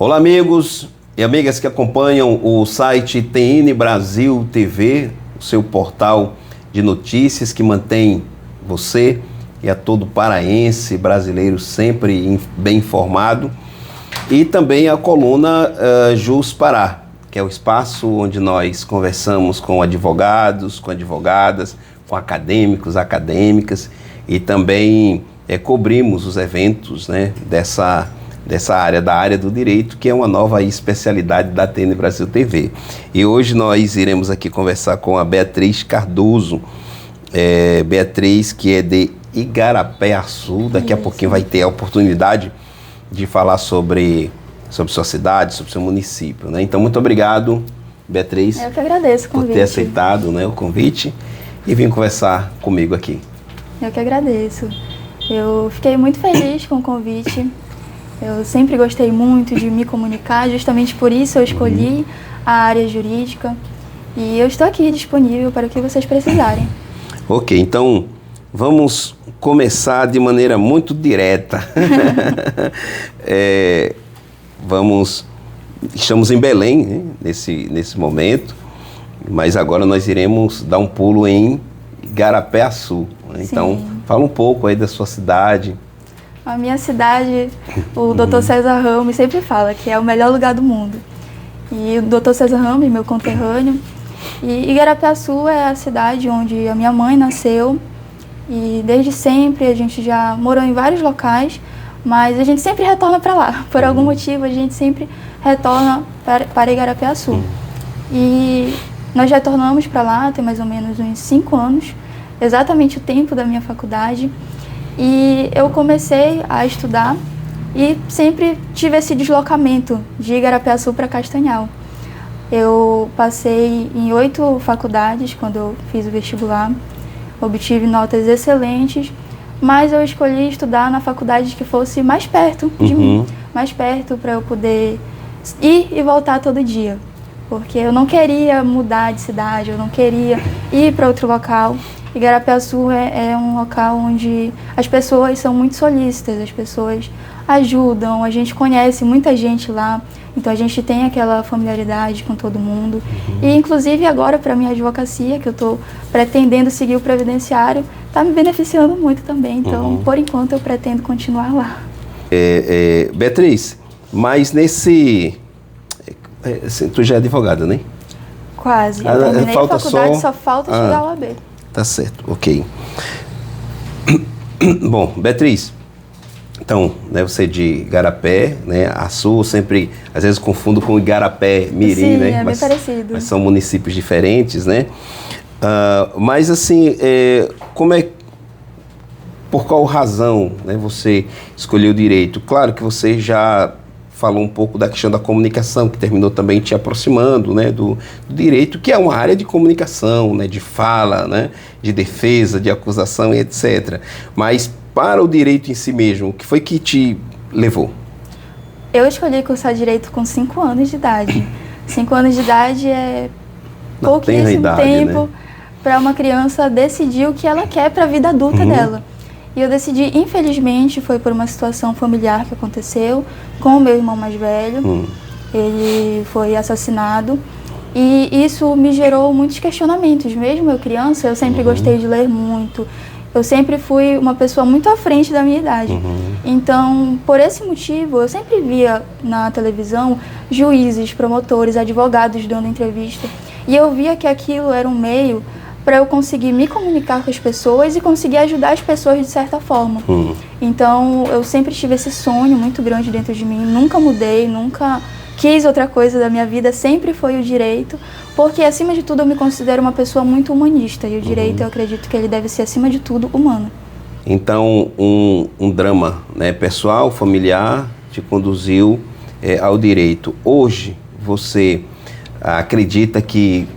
Olá, amigos e amigas que acompanham o site TN Brasil TV, o seu portal de notícias que mantém você e a todo paraense brasileiro sempre bem informado. E também a coluna Jus Pará, que é o espaço onde nós conversamos com advogados, com advogadas, com acadêmicos, acadêmicas e também cobrimos os eventos, né, dessa área, da área do direito, que é uma nova especialidade da TN Brasil TV. E hoje nós iremos aqui conversar com a Beatriz Cardoso, Beatriz, que é de Igarapé-Açu. Daqui a pouquinho vai ter a oportunidade de falar sobre sua cidade, sobre seu município, né? Então, muito obrigado, Beatriz. Eu que agradeço o convite. Por ter aceitado, né, o convite e vir conversar comigo aqui. Eu que agradeço. Eu fiquei muito feliz com o convite. Eu sempre gostei muito de me comunicar, justamente por isso eu escolhi a área jurídica. E eu estou aqui disponível para o que vocês precisarem. Ok, então vamos começar de maneira muito direta. Estamos em Belém, né, nesse momento, mas agora nós iremos dar um pulo em Igarapé-Açu. Então, fala um pouco aí da sua cidade. A minha cidade, o Dr. César Ramos sempre fala que é o melhor lugar do mundo. E o Dr. César Ramos, meu conterrâneo, e Igarapé-Açu é a cidade onde a minha mãe nasceu. E desde sempre a gente já morou em vários locais, mas a gente sempre retorna para lá. Por algum motivo a gente sempre retorna para Igarapé-Açu. E nós retornamos para lá tem mais ou menos uns 5 anos, exatamente o tempo da minha faculdade. E eu comecei a estudar e sempre tive esse deslocamento de Igarapé-Açu para Castanhal. Eu passei em 8 faculdades quando eu fiz o vestibular, obtive notas excelentes, mas eu escolhi estudar na faculdade que fosse mais perto de mim, mais perto para eu poder ir e voltar todo dia, porque eu não queria mudar de cidade, eu não queria ir para outro local. Igarapé-Açu é um local onde as pessoas são muito solícitas, as pessoas ajudam, a gente conhece muita gente lá, então a gente tem aquela familiaridade com todo mundo. E inclusive agora para a minha advocacia, que eu estou pretendendo seguir o previdenciário, está me beneficiando muito também, então por enquanto eu pretendo continuar lá. Beatriz, mas tu já é advogada, né? Quase, eu terminei a faculdade, só falta chegar ao AB. Tá certo, ok. Bom, Beatriz, então, né, você é de Igarapé, né, Açu, sempre, às vezes confundo com Igarapé, Mirim, sim, né? É bem parecido. Mas são municípios diferentes, né? Mas assim, por qual razão, né, você escolheu o direito? Claro que você já falou um pouco da questão da comunicação, que terminou também te aproximando, né, do direito, que é uma área de comunicação, né, de fala, né, de defesa, de acusação e etc. Mas para o direito em si mesmo, o que foi que te levou? Eu escolhi cursar direito com 5 anos de idade. 5 anos de idade é pouquíssimo tempo, né, para uma criança decidir o que ela quer para a vida adulta dela. E eu decidi, infelizmente, foi por uma situação familiar que aconteceu com o meu irmão mais velho. Ele foi assassinado e isso me gerou muitos questionamentos. Mesmo eu criança, eu sempre gostei de ler muito. Eu sempre fui uma pessoa muito à frente da minha idade. Então, por esse motivo, eu sempre via na televisão juízes, promotores, advogados dando entrevista. E eu via que aquilo era um meio para eu conseguir me comunicar com as pessoas e conseguir ajudar as pessoas de certa forma. Então, eu sempre tive esse sonho muito grande dentro de mim, nunca mudei, nunca quis outra coisa da minha vida, sempre foi o direito, porque acima de tudo eu me considero uma pessoa muito humanista e o direito eu acredito que ele deve ser acima de tudo humano. Então, um drama, né, pessoal, familiar, te conduziu ao direito. Hoje, você acredita que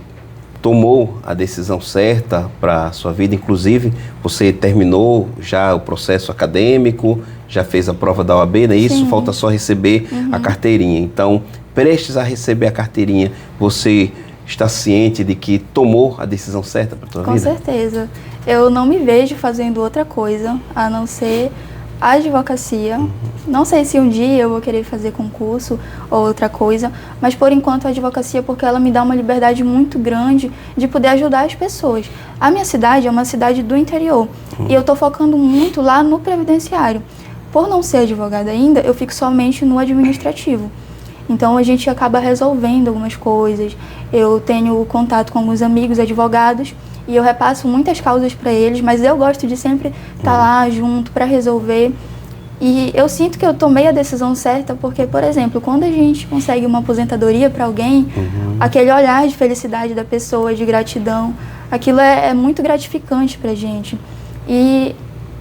tomou a decisão certa para a sua vida? Inclusive, você terminou já o processo acadêmico, já fez a prova da OAB, não é isso? Sim. Falta só receber a carteirinha. Então, prestes a receber a carteirinha, você está ciente de que tomou a decisão certa para a sua vida? Com certeza. Eu não me vejo fazendo outra coisa, a não ser a advocacia. Não sei se um dia eu vou querer fazer concurso ou outra coisa, mas por enquanto a advocacia, porque ela me dá uma liberdade muito grande de poder ajudar as pessoas. A minha cidade é uma cidade do interior e eu estou focando muito lá no previdenciário. Por não ser advogada ainda, eu fico somente no administrativo. Então a gente acaba resolvendo algumas coisas. Eu tenho contato com alguns amigos advogados e eu repasso muitas causas para eles, mas eu gosto de sempre estar lá junto para resolver. E eu sinto que eu tomei a decisão certa porque, por exemplo, quando a gente consegue uma aposentadoria para alguém, aquele olhar de felicidade da pessoa, de gratidão, aquilo é muito gratificante para a gente. E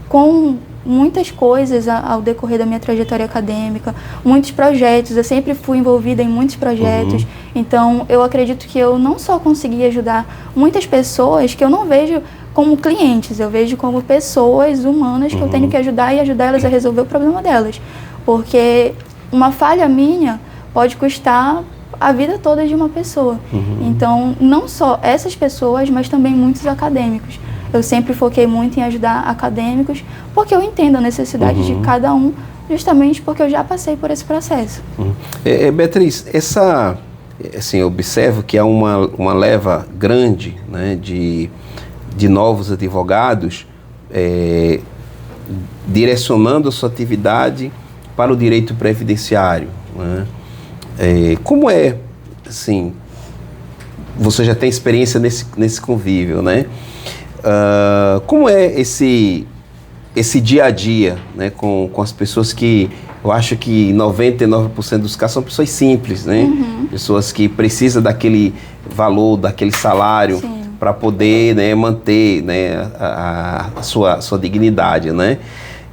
com muitas coisas ao decorrer da minha trajetória acadêmica, muitos projetos, eu sempre fui envolvida em muitos projetos, então eu acredito que eu não só consegui ajudar muitas pessoas que eu não vejo como clientes, eu vejo como pessoas humanas que eu tenho que ajudar e ajudar elas a resolver o problema delas, porque uma falha minha pode custar a vida toda de uma pessoa. Então, não só essas pessoas, mas também muitos acadêmicos. Eu sempre foquei muito em ajudar acadêmicos, porque eu entendo a necessidade de cada um, justamente porque eu já passei por esse processo. Beatriz, assim, eu observo que há uma leva grande, né, de novos advogados direcionando a sua atividade para o direito previdenciário, né? Como é, assim, você já tem experiência nesse convívio, né? Como é esse dia a dia, né, com as pessoas que eu acho que 99% dos casos são pessoas simples, né? Pessoas que precisam daquele valor, daquele salário para poder, né, manter, né, a sua dignidade, né?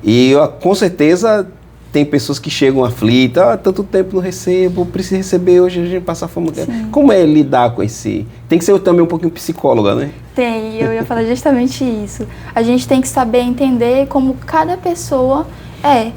E com certeza tem pessoas que chegam aflitas, tanto tempo não recebo, preciso receber hoje, a gente passa fome. Como é lidar com esse... Tem que ser também um pouquinho psicóloga, né? Tem, eu ia falar justamente isso. A gente tem que saber entender como cada pessoa é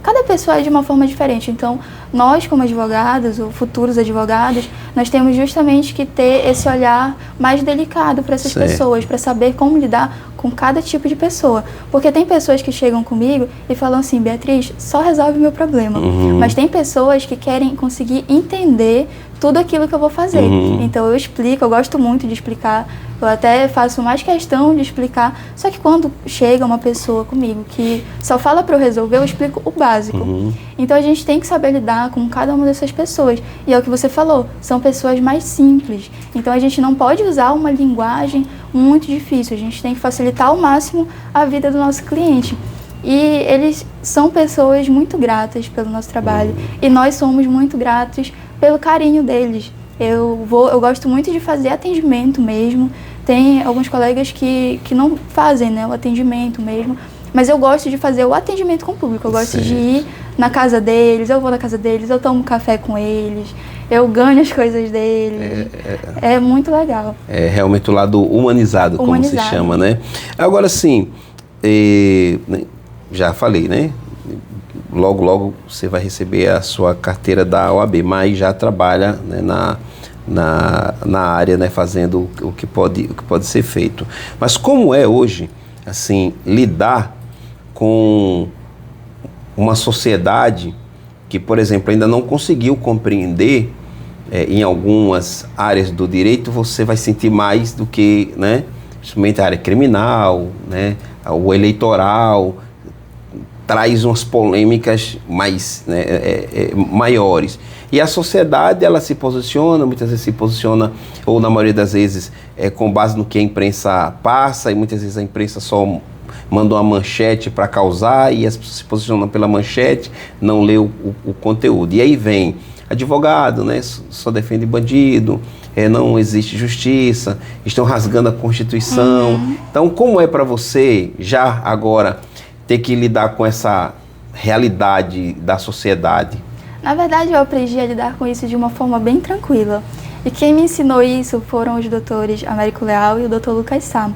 de uma forma diferente. Então, nós como advogados, ou futuros advogados, nós temos justamente que ter esse olhar mais delicado para essas pessoas, para saber como lidar com cada tipo de pessoa. Porque tem pessoas que chegam comigo e falam assim, Beatriz, só resolve o meu problema. Mas tem pessoas que querem conseguir entender tudo aquilo que eu vou fazer. Então eu explico, eu gosto muito de explicar, eu até faço mais questão de explicar, só que quando chega uma pessoa comigo que só fala para eu resolver, eu explico o básico. Então a gente tem que saber lidar com cada uma dessas pessoas. E é o que você falou, são pessoas mais simples. Então a gente não pode usar uma linguagem muito difícil, a gente tem que facilitar ao máximo a vida do nosso cliente. E eles são pessoas muito gratas pelo nosso trabalho e nós somos muito gratos pelo carinho deles. Eu gosto muito de fazer atendimento mesmo. Tem alguns colegas que não fazem, né, o atendimento mesmo, mas eu gosto de fazer o atendimento com o público. Eu gosto de ir na casa deles, eu vou na casa deles, eu tomo café com eles, eu ganho as coisas deles. É muito legal. É realmente o lado humanizado, como se chama, né? Agora sim, já falei, né? Logo você vai receber a sua carteira da OAB, mas já trabalha, né, na área, né, fazendo o que pode ser feito. Mas como é hoje, assim, lidar com uma sociedade que, por exemplo, ainda não conseguiu compreender em algumas áreas do direito, você vai sentir mais do que, né, principalmente a área criminal, né, o eleitoral, traz umas polêmicas maiores. E a sociedade, ela se posiciona, muitas vezes se posiciona, ou na maioria das vezes, com base no que a imprensa passa, e muitas vezes a imprensa só manda uma manchete para causar, e as pessoas se posicionam pela manchete, não lê o conteúdo. E aí vem advogado, né, só defende bandido, não existe justiça, estão rasgando a Constituição. Então, como é para você, já agora, ter que lidar com essa realidade da sociedade? Na verdade, eu aprendi a lidar com isso de uma forma bem tranquila. E quem me ensinou isso foram os doutores Américo Leal e o doutor Lucas Sá.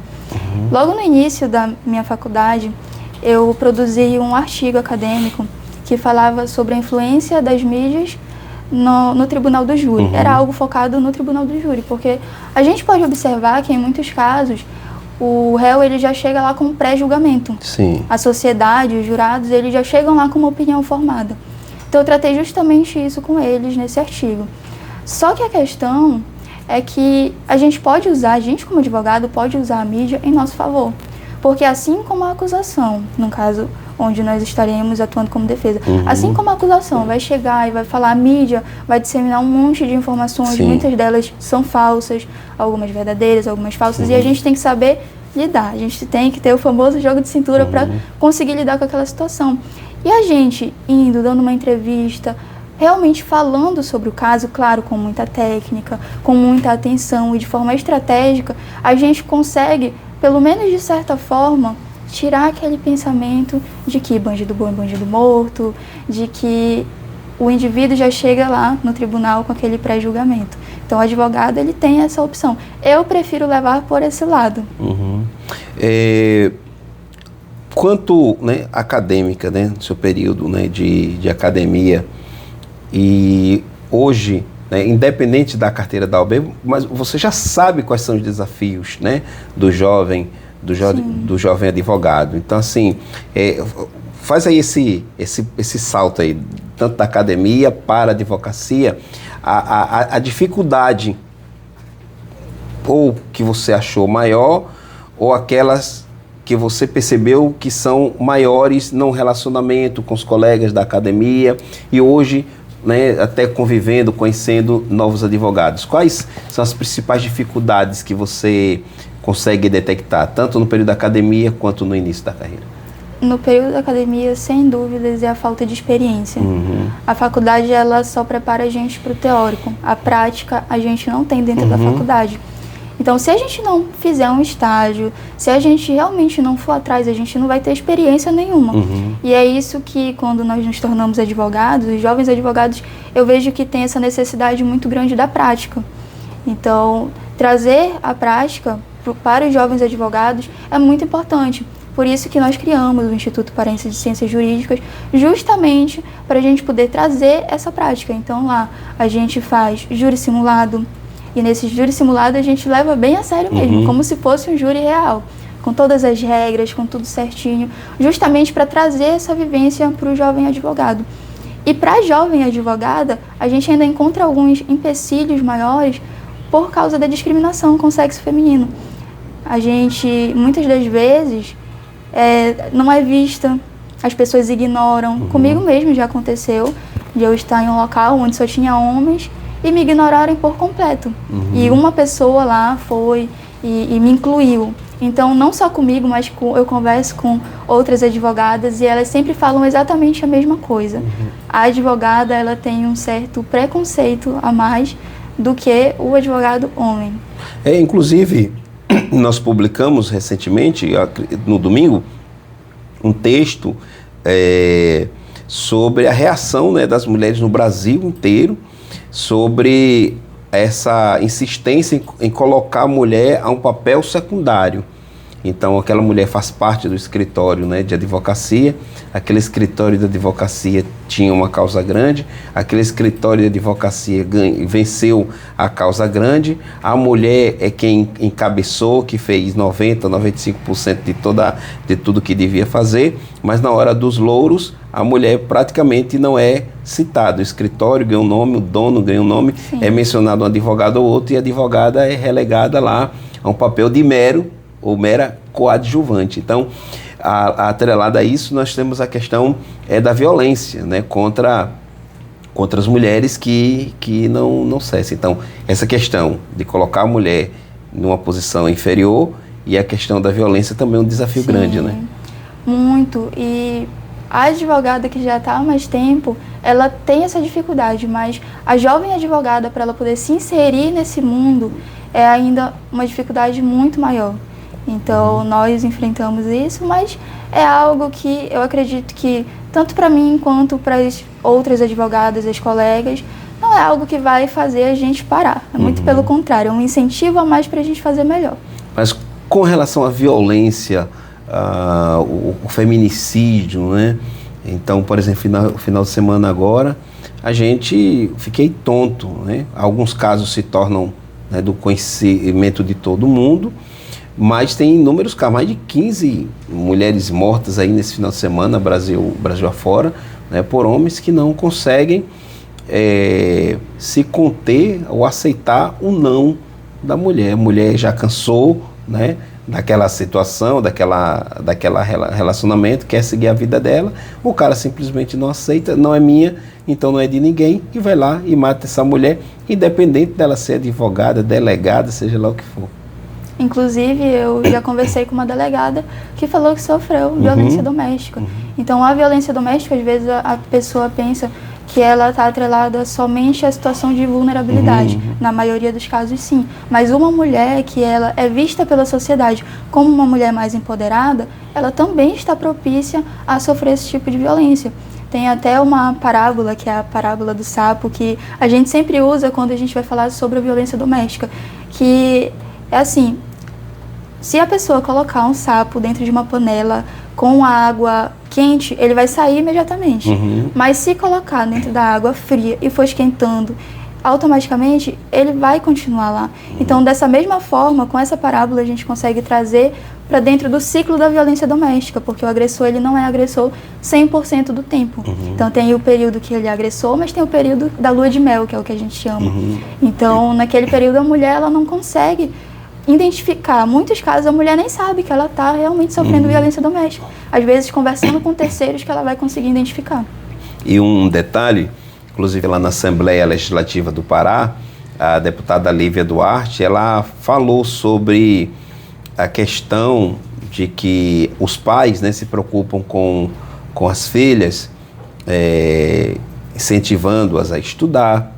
Logo no início da minha faculdade, eu produzi um artigo acadêmico que falava sobre a influência das mídias no tribunal do júri. Era algo focado no tribunal do júri, porque a gente pode observar que em muitos casos o réu ele já chega lá com um pré-julgamento. Sim. A sociedade, os jurados, eles já chegam lá com uma opinião formada. Então eu tratei justamente isso com eles nesse artigo. Só que a questão é que a gente como advogado, pode usar a mídia em nosso favor. Porque assim como a acusação, no caso onde nós estaremos atuando como defesa, assim como a acusação vai chegar e vai falar, a mídia vai disseminar um monte de informações, Sim. muitas delas são falsas, algumas verdadeiras, algumas falsas, e a gente tem que saber lidar, a gente tem que ter o famoso jogo de cintura para conseguir lidar com aquela situação. E a gente indo, dando uma entrevista, realmente falando sobre o caso, claro, com muita técnica, com muita atenção e de forma estratégica, a gente consegue, pelo menos de certa forma, tirar aquele pensamento de que bandido bom é bandido morto, de que o indivíduo já chega lá no tribunal com aquele pré-julgamento. Então, o advogado, ele tem essa opção. Eu prefiro levar por esse lado. Quanto, né, acadêmica, né, no seu período, né, de academia, e hoje, né, independente da carteira da OAB, mas você já sabe quais são os desafios, né, do jovem advogado. Então, assim, faz aí esse salto aí, tanto da academia para a advocacia, a dificuldade ou que você achou maior, ou aquelas que você percebeu que são maiores no relacionamento com os colegas da academia e hoje, né, até convivendo, conhecendo novos advogados. Quais são as principais dificuldades que você consegue detectar, tanto no período da academia quanto no início da carreira? No período da academia, sem dúvidas, é a falta de experiência. A faculdade, ela só prepara a gente para o teórico. A prática, a gente não tem dentro da faculdade. Então, se a gente não fizer um estágio, se a gente realmente não for atrás, a gente não vai ter experiência nenhuma. E é isso que, quando nós nos tornamos advogados, os jovens advogados, eu vejo que tem essa necessidade muito grande da prática. Então, trazer a prática para os jovens advogados é muito importante. Por isso que nós criamos o Instituto Paraense de Ciências Jurídicas, justamente para a gente poder trazer essa prática. Então, lá a gente faz júri simulado, e nesse júri simulado a gente leva bem a sério mesmo, como se fosse um júri real, com todas as regras, com tudo certinho, justamente para trazer essa vivência para o jovem advogado. E para a jovem advogada, a gente ainda encontra alguns empecilhos maiores por causa da discriminação com o sexo feminino. A gente, muitas das vezes, não é vista, as pessoas ignoram. Comigo mesmo já aconteceu de eu estar em um local onde só tinha homens e me ignorarem por completo. E uma pessoa lá foi e me incluiu. Então, não só comigo, mas eu converso com outras advogadas e elas sempre falam exatamente a mesma coisa. A advogada, ela tem um certo preconceito a mais do que o advogado homem. Inclusive, nós publicamos recentemente, no domingo, um texto sobre a reação, né, das mulheres no Brasil inteiro sobre essa insistência em colocar a mulher a um papel secundário. Então, aquela mulher faz parte do escritório, né, de advocacia, aquele escritório de advocacia tinha uma causa grande, aquele escritório de advocacia venceu a causa grande, a mulher é quem encabeçou, que fez 90%, 95% de tudo que devia fazer, mas na hora dos louros, a mulher praticamente não é citada. O escritório ganha um nome, o dono ganha um nome, é mencionado um advogado ou outro, e a advogada é relegada lá a um papel de mera coadjuvante. Então, atrelada a isso, nós temos a questão da violência, né, contra as mulheres que não cessam. Então, essa questão de colocar a mulher numa posição inferior e a questão da violência também é um desafio grande, né? Muito. E a advogada que já está há mais tempo, ela tem essa dificuldade, mas a jovem advogada, para ela poder se inserir nesse mundo, é ainda uma dificuldade muito maior. Então, nós enfrentamos isso, mas é algo que eu acredito que, tanto para mim quanto para as outras advogadas, as colegas, não é algo que vai fazer a gente parar. É muito pelo contrário, é um incentivo a mais para a gente fazer melhor. Mas com relação à violência, o feminicídio, né? Então, por exemplo, no final de semana agora, fiquei tonto, né? Alguns casos se tornam, né, do conhecimento de todo mundo, Mas tem inúmeros casos, mais de 15 mulheres mortas aí nesse final de semana, Brasil afora, né, por homens que não conseguem se conter ou aceitar o não da mulher. A mulher já cansou, né, daquela situação, daquela relacionamento, quer seguir a vida dela, o cara simplesmente não aceita, não é minha, então não é de ninguém, e vai lá e mata essa mulher, independente dela ser advogada, delegada, seja lá o que for. Inclusive, eu já conversei com uma delegada que falou que sofreu violência doméstica. Então, a violência doméstica, às vezes, a pessoa pensa que ela está atrelada somente à situação de vulnerabilidade. Na maioria dos casos, sim. Mas uma mulher que ela é vista pela sociedade como uma mulher mais empoderada, ela também está propícia a sofrer esse tipo de violência. Tem até uma parábola, que é a parábola do sapo, que a gente sempre usa quando a gente vai falar sobre a violência doméstica, que é assim: se a pessoa colocar um sapo dentro de uma panela com água quente, ele vai sair imediatamente. Mas se colocar dentro da água fria e for esquentando, automaticamente ele vai continuar lá. Então, dessa mesma forma, com essa parábola, a gente consegue trazer para dentro do ciclo da violência doméstica, porque o agressor, ele não é agressor 100% do tempo. Então, tem o período que ele é agressor, mas tem o período da lua de mel, que é o que a gente chama. Então, naquele período, a mulher ela não consegue identificar. Muitos casos a mulher nem sabe que ela está realmente sofrendo violência doméstica. Às vezes, conversando com terceiros, que ela vai conseguir identificar. E um detalhe, inclusive lá na Assembleia Legislativa do Pará, a deputada Lívia Duarte, ela falou sobre a questão de que os pais, né, se preocupam com as filhas, incentivando-as a estudar,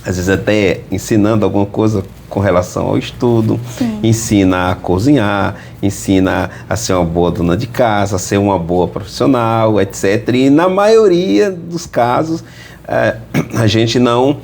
às vezes até ensinando alguma coisa com relação ao estudo. Sim. Ensina a cozinhar, ensina a ser uma boa dona de casa, a ser uma boa profissional, etc. E na maioria dos casos, a gente não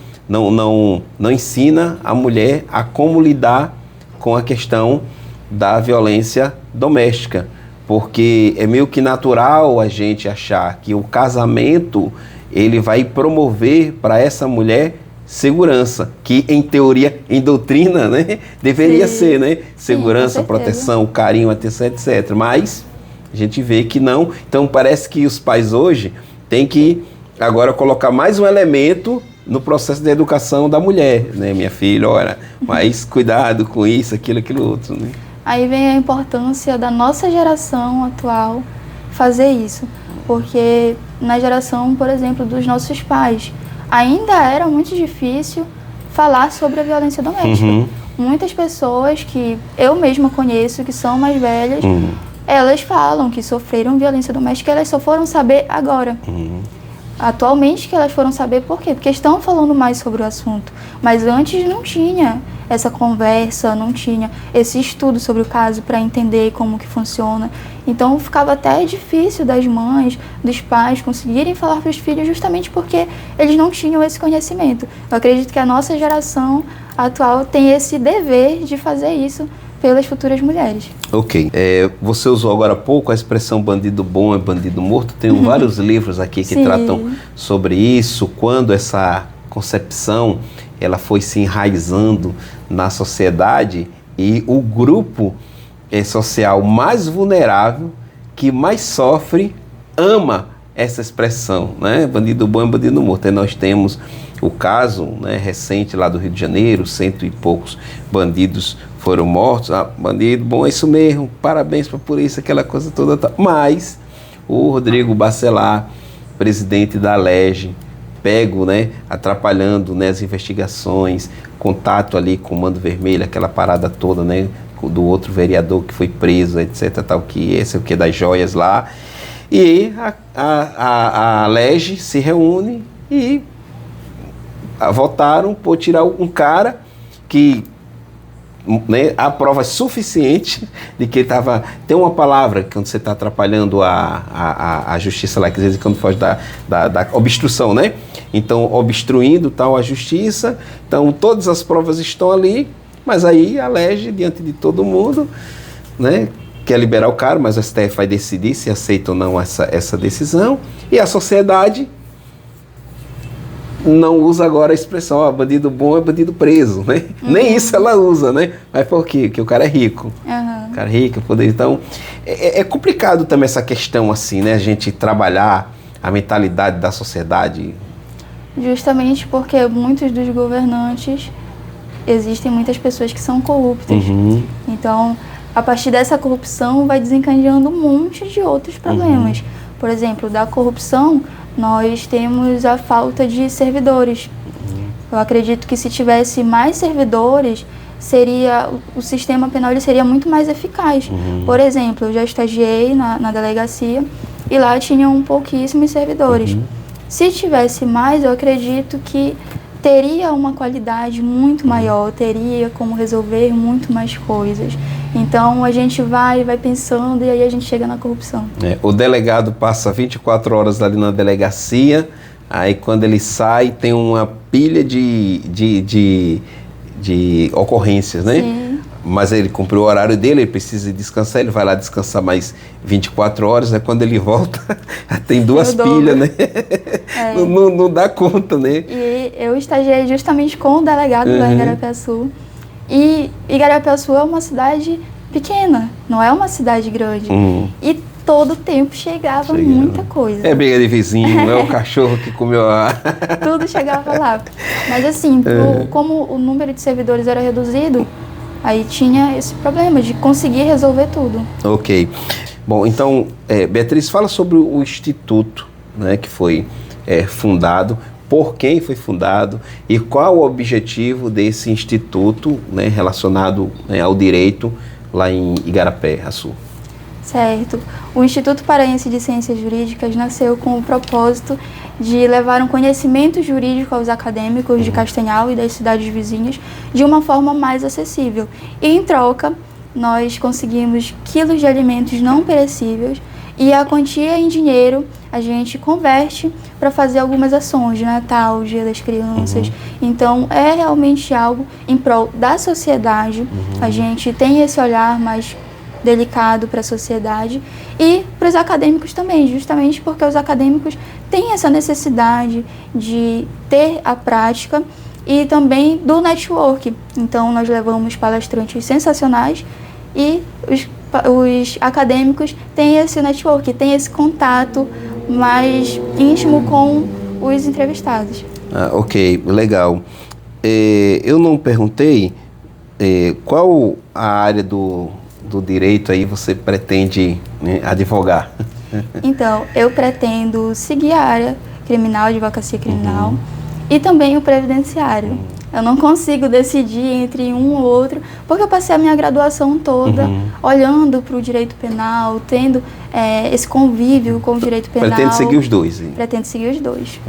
ensina a mulher a como lidar com a questão da violência doméstica, porque é meio que natural a gente achar que o casamento ele vai promover para essa mulher segurança, que em teoria, em doutrina, né, deveria ser, né, segurança, proteção, carinho, atenção, etc. Mas a gente vê que não. Então parece que os pais hoje têm que agora colocar mais um elemento no processo de educação da mulher, né, minha filha, olha, mais cuidado com isso, aquilo outro, né. Aí vem a importância da nossa geração atual fazer isso, porque na geração, por exemplo, dos nossos pais, ainda era muito difícil falar sobre a violência doméstica. Muitas pessoas que eu mesma conheço, que são mais velhas, elas falam que sofreram violência doméstica, elas só foram saber agora. Atualmente que elas foram saber por quê? Porque estão falando mais sobre o assunto. Mas antes não tinha essa conversa, não tinha esse estudo sobre o caso para entender como que funciona. Então ficava até difícil das mães, dos pais conseguirem falar para os filhos justamente porque eles não tinham esse conhecimento. Eu acredito que a nossa geração atual tem esse dever de fazer isso pelas futuras mulheres. Ok. Você usou agora há pouco a expressão bandido bom é bandido morto. Tenho vários livros aqui que tratam sobre isso, quando essa concepção ela foi se enraizando na sociedade e o grupo social mais vulnerável, que mais sofre, ama essa expressão, né? Bandido bom é bandido morto. E nós temos o caso, né, recente lá do Rio de Janeiro, 100 e poucos bandidos foram mortos. Bandido bom, é isso mesmo, parabéns para a polícia, aquela coisa toda. Mas o Rodrigo Bacelar, presidente da Alege, pego, né, atrapalhando, né, as investigações, contato ali com o Mando Vermelho, aquela parada toda, né, do outro vereador que foi preso, etc, tal, que esse é o que das joias lá. E a Alege se reúne e votaram por tirar um cara que, né, a prova é suficiente de que ele estava... Tem uma palavra quando você está atrapalhando a justiça lá, que às vezes quando foge da obstrução, né? Então, obstruindo tal a justiça, então todas as provas estão ali, mas aí a Alege, diante de todo mundo, né, quer liberar o cara, mas o STF vai decidir se aceita ou não essa decisão, e a sociedade não usa agora a expressão, ó, bandido bom é bandido preso, né? Nem isso ela usa, né? Mas por quê? Porque o cara é rico. O cara é rico, poder. Então, é complicado também essa questão assim, né? A gente trabalhar a mentalidade da sociedade. Justamente porque muitos dos governantes, existem muitas pessoas que são corruptas. Então, a partir dessa corrupção vai desencadeando um monte de outros problemas. Por exemplo, da corrupção, nós temos a falta de servidores. Eu acredito que se tivesse mais servidores, o sistema penal ele seria muito mais eficaz. Por exemplo, eu já estagiei na delegacia e lá tinham pouquíssimos servidores. Se tivesse mais, eu acredito que teria uma qualidade muito maior, teria como resolver muito mais coisas. Então a gente vai pensando e aí a gente chega na corrupção. O delegado passa 24 horas ali na delegacia, aí quando ele sai tem uma pilha de ocorrências, né? Sim. Mas ele cumpriu o horário dele, ele precisa descansar, ele vai lá descansar mais 24 horas, né? Quando ele volta, tem duas pilhas, né? Não dá conta, né? E eu estagiei justamente com o delegado lá em Igarapiaçu. E Igarapiaçu é uma cidade pequena, não é uma cidade grande. E todo tempo chegava muita coisa. É briga de vizinho, é o cachorro que comeu a... Tudo chegava lá. Mas assim, como o número de servidores era reduzido, aí tinha esse problema de conseguir resolver tudo. Ok. Bom, então, Beatriz, fala sobre o Instituto, né, que foi fundado, por quem foi fundado e qual o objetivo desse instituto, né, relacionado, né, ao direito lá em Igarapé-Açu. Certo. O Instituto Paraense de Ciências Jurídicas nasceu com o propósito de levar um conhecimento jurídico aos acadêmicos de Castanhal e das cidades vizinhas de uma forma mais acessível. E, em troca, nós conseguimos quilos de alimentos não perecíveis e a quantia em dinheiro a gente converte para fazer algumas ações de Natal, Dia das Crianças. Então, é realmente algo em prol da sociedade. A gente tem esse olhar mais delicado para a sociedade e para os acadêmicos também, justamente porque os acadêmicos têm essa necessidade de ter a prática e também do network. Então, nós levamos palestrantes sensacionais e os acadêmicos têm esse network, têm esse contato mais íntimo com os entrevistados. Ok, legal. Eu não perguntei qual a área do direito aí você pretende, né, advogar? Então, eu pretendo seguir a área criminal, advocacia criminal, e também o previdenciário. Eu não consigo decidir entre um ou outro, porque eu passei a minha graduação toda olhando para o direito penal, tendo esse convívio com o direito penal. Pretende seguir os dois? Hein? Pretendo seguir os dois,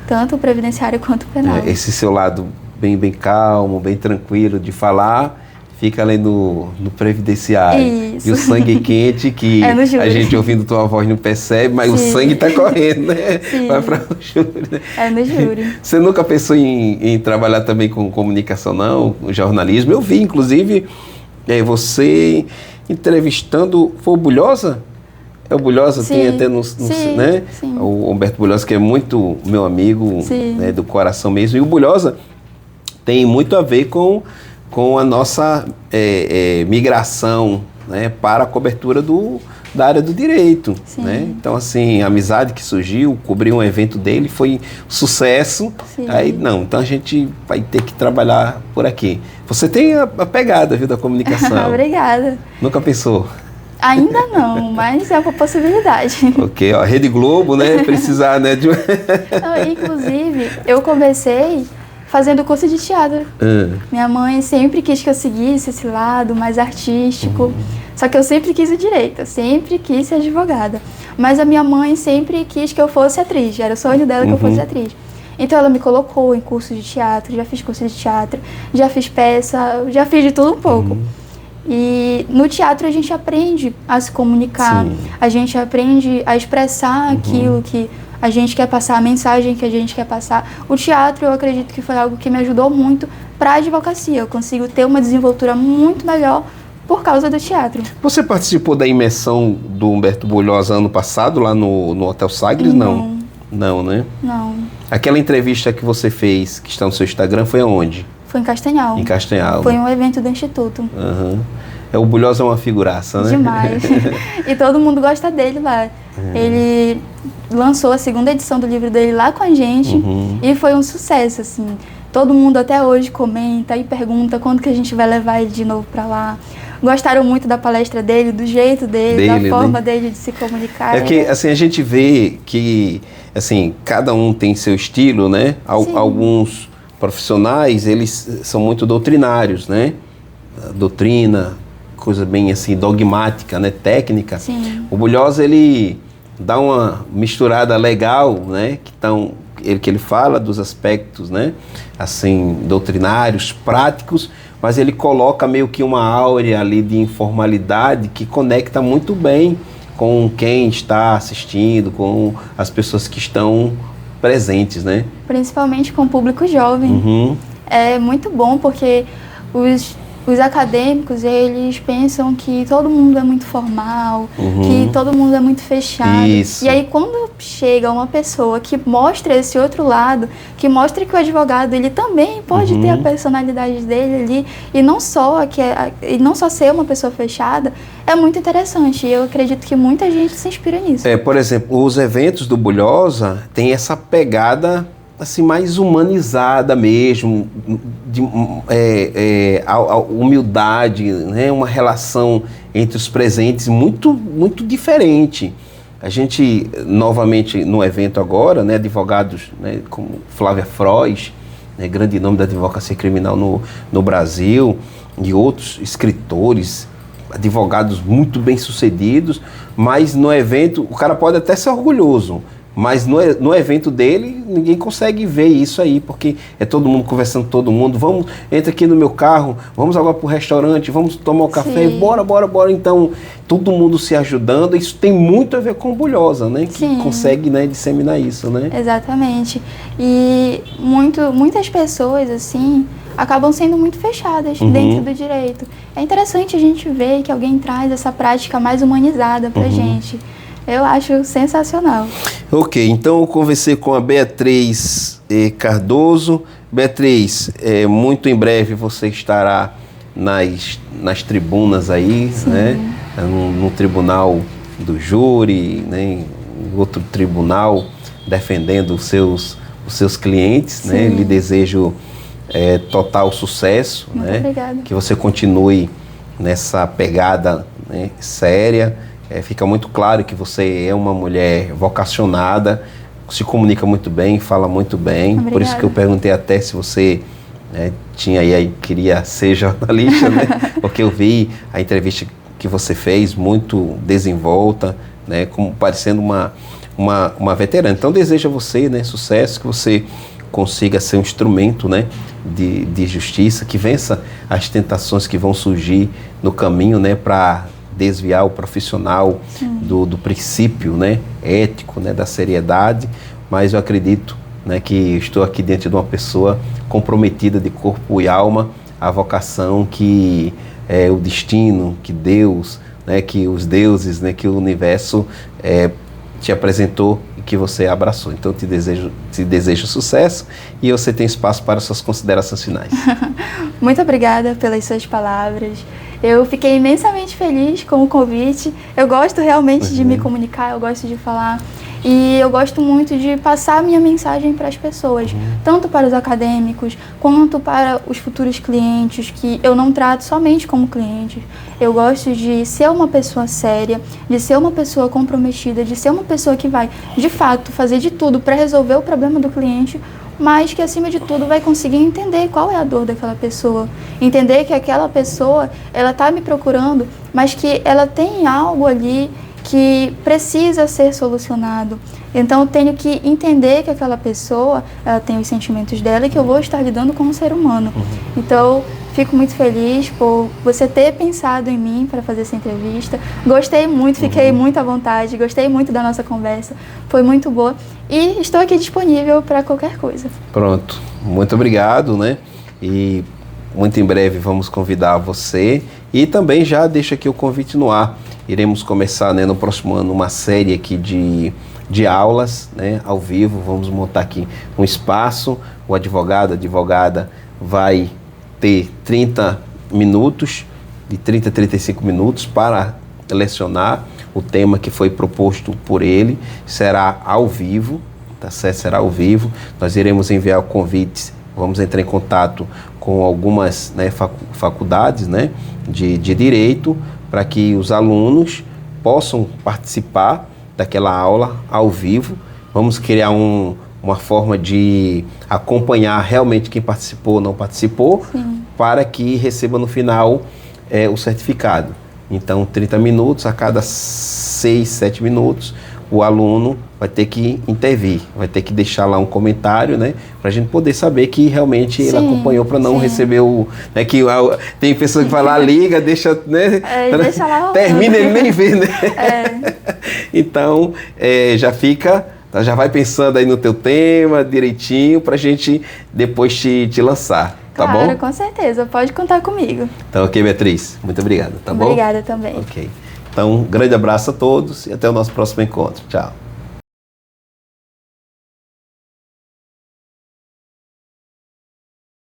tanto o previdenciário quanto o penal. Esse seu lado bem calmo, bem tranquilo de falar, fica ali no previdenciário. Isso. E o sangue quente que a gente ouvindo tua voz não percebe, mas o sangue está correndo, né? Sim. Vai para o júri. Né? É no júri. Você nunca pensou em trabalhar também com comunicação, não? Com jornalismo? Eu vi, inclusive, você entrevistando... Foi o Bulhosa? É o Bulhosa, tem até no né? Sim. O Humberto Bulhosa, que é muito meu amigo, né, do coração mesmo. E o Bulhosa tem muito a ver com a nossa migração, né, para a cobertura da área do direito. Né? Então, assim, a amizade que surgiu, cobrir um evento dele foi sucesso. Sim. Aí, então a gente vai ter que trabalhar por aqui. Você tem a pegada, viu, da comunicação. Obrigada. Nunca pensou? Ainda não, mas é uma possibilidade. Ok, ó, Rede Globo, né, precisar, né, de... Inclusive, eu comecei fazendo curso de teatro. Minha mãe sempre quis que eu seguisse esse lado mais artístico, só que eu sempre quis o direito, eu sempre quis ser advogada. Mas a minha mãe sempre quis que eu fosse atriz, era o sonho dela que eu fosse atriz. Então ela me colocou em curso de teatro, já fiz curso de teatro, já fiz peça, já fiz de tudo um pouco. E no teatro a gente aprende a se comunicar, a gente aprende a expressar aquilo que a gente quer passar, a mensagem que a gente quer passar. O teatro, eu acredito que foi algo que me ajudou muito para a advocacia. Eu consigo ter uma desenvoltura muito melhor por causa do teatro. Você participou da imersão do Humberto Bulhosa ano passado, lá no Hotel Sagres? Não. Não, né? Não. Aquela entrevista que você fez, que está no seu Instagram, foi aonde? Foi em Castanhal. Em Castanhal. Foi um evento do Instituto. Uhum. O Bulhosa é uma figuraça, né? Demais. E todo mundo gosta dele lá. Ele lançou a 2ª edição do livro dele lá com a gente e foi um sucesso, assim. Todo mundo até hoje comenta e pergunta quando que a gente vai levar ele de novo para lá. Gostaram muito da palestra dele, do jeito dele, da forma dele de se comunicar. É que, assim, a gente vê que, assim, cada um tem seu estilo, né? Alguns profissionais, eles são muito doutrinários, né? Doutrina, coisa bem, assim, dogmática, né? Técnica. Sim. O Bulhosa, ele dá uma misturada legal, né? Que ele fala dos aspectos, né? Assim, doutrinários, práticos, mas ele coloca meio que uma áurea ali de informalidade que conecta muito bem com quem está assistindo, com as pessoas que estão presentes, né? Principalmente com o público jovem. É muito bom porque os acadêmicos, eles pensam que todo mundo é muito formal, que todo mundo é muito fechado. Isso. E aí, quando chega uma pessoa que mostra esse outro lado, que mostra que o advogado, ele também pode ter a personalidade dele ali, e não só ser uma pessoa fechada, é muito interessante. E eu acredito que muita gente se inspira nisso. Por exemplo, os eventos do Bulhosa têm essa pegada assim, mais humanizada mesmo, de a humildade, né? Uma relação entre os presentes muito, muito diferente. A gente, novamente, no evento agora, né, advogados, né, como Flávia Frois, né, grande nome da advocacia criminal no Brasil, e outros escritores, advogados muito bem-sucedidos, mas no evento o cara pode até ser orgulhoso, mas no evento dele, ninguém consegue ver isso aí, porque é todo mundo conversando com todo mundo. Entra aqui no meu carro, vamos agora pro restaurante, vamos tomar um café, bora. Então, todo mundo se ajudando. Isso tem muito a ver com o Bulhosa, né? Que consegue, né, disseminar isso, né? Exatamente. E muitas pessoas, assim, acabam sendo muito fechadas dentro do direito. É interessante a gente ver que alguém traz essa prática mais humanizada pra gente. Eu acho sensacional. Ok, então eu conversei com a Beatriz Cardoso. Beatriz, muito em breve você estará nas tribunas aí, né? No tribunal do júri, né? Em outro tribunal, defendendo os seus clientes, né? Lhe desejo total sucesso, muito né? Obrigada. Que você continue nessa pegada, né, séria. Fica muito claro que você é uma mulher vocacionada, se comunica muito bem, fala muito bem. Obrigada. Por isso que eu perguntei até se você queria ser jornalista, né? Porque eu vi a entrevista que você fez, muito desenvolta, né? Como parecendo uma veterana. Então desejo a você, né, sucesso, que você consiga ser um instrumento, né, de justiça, que vença as tentações que vão surgir no caminho, né, para desviar o profissional do princípio, né, ético, né, da seriedade. Mas eu acredito, né, que estou aqui diante de uma pessoa comprometida de corpo e alma à vocação que é o destino, que Deus, né, que os deuses, né, que o universo te apresentou e que você abraçou. Então te desejo sucesso e você tem espaço para suas considerações finais. Muito obrigada pelas suas palavras. Eu fiquei imensamente feliz com o convite. Eu gosto realmente de me comunicar, eu gosto de falar. E eu gosto muito de passar a minha mensagem para as pessoas, tanto para os acadêmicos, quanto para os futuros clientes, que eu não trato somente como clientes. Eu gosto de ser uma pessoa séria, de ser uma pessoa comprometida, de ser uma pessoa que vai, de fato, fazer de tudo para resolver o problema do cliente, mas que, acima de tudo, vai conseguir entender qual é a dor daquela pessoa. Entender que aquela pessoa, ela está me procurando, mas que ela tem algo ali que precisa ser solucionado. Então eu tenho que entender que aquela pessoa, ela tem os sentimentos dela e que eu vou estar lidando com um ser humano. Então fico muito feliz por você ter pensado em mim para fazer essa entrevista. Gostei muito, fiquei muito à vontade, gostei muito da nossa conversa, foi muito boa e estou aqui disponível para qualquer coisa. Pronto, muito obrigado, né? E muito em breve vamos convidar você e também já deixo aqui o convite no ar. Iremos começar, né, no próximo ano uma série aqui de de aulas, né, ao vivo. Vamos montar aqui um espaço. O advogado, a advogada vai ter 30 minutos, de 30 a 35 minutos para lecionar o tema que foi proposto por ele. Será ao vivo, tá certo? Será ao vivo. Nós iremos enviar o convite, vamos entrar em contato com algumas, né, faculdades, né, de direito, para que os alunos possam participar daquela aula ao vivo. Vamos criar uma forma de acompanhar realmente quem participou ou não participou, sim, para que receba no final o certificado. Então, 30 minutos, a cada 6, 7 minutos, o aluno vai ter que intervir, vai ter que deixar lá um comentário, né, para a gente poder saber que realmente, sim, ele acompanhou, para não, sim, receber o... Né, que tem pessoas que vai lá, liga, deixa, né, deixa lá, termina, ele nem vê, né? Então, já vai pensando aí no teu tema direitinho, para a gente depois te lançar. Tá, claro, bom? Com certeza, pode contar comigo. Então, ok, Beatriz, muito obrigado, tá bom? Obrigada também. Ok. Então, um grande abraço a todos e até o nosso próximo encontro. Tchau.